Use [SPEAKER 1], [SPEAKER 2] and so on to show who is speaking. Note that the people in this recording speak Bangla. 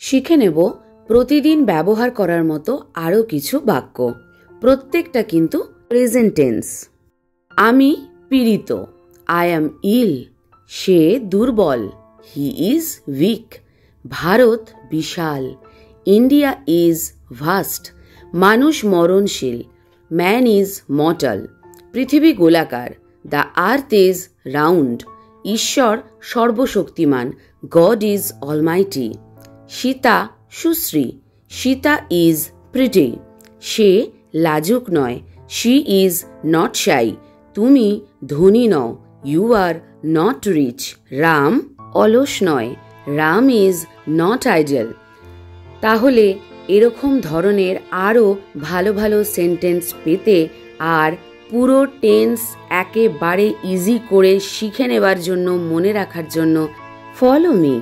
[SPEAKER 1] শিখে নেব প্রতিদিন ব্যবহার করার মতো আরও কিছু বাক্য। প্রত্যেকটা কিন্তু প্রেজেন্ট টেন্স। আমি পীড়িত, আই অ্যাম ইল। সে দুর্বল, হি ইজ উইক। ভারত বিশাল, ইন্ডিয়া ইজ ভাস্ট। মানুষ মরণশীল, ম্যান ইজ মর্টাল। পৃথিবী গোলাকার, দ্য আর্থ ইজ রাউন্ড। ঈশ্বর সর্বশক্তিমান, গড ইজ অলমাইটি। সীতা সুশ্রী, সীতা ইজ প্রিটি। সে লাজুক নয়, শি ইজ নট শাই। তুমি ধনী নও, you are not rich. Ram অলস নয়, রাম ইজ নট আইডল। তাহলে এরকম ধরনের আরও ভালো ভালো সেন্টেন্স পেতে আর পুরো টেন্স একেবারে ইজি করে শিখে নেবার জন্য, মনে রাখার জন্য ফলো মি।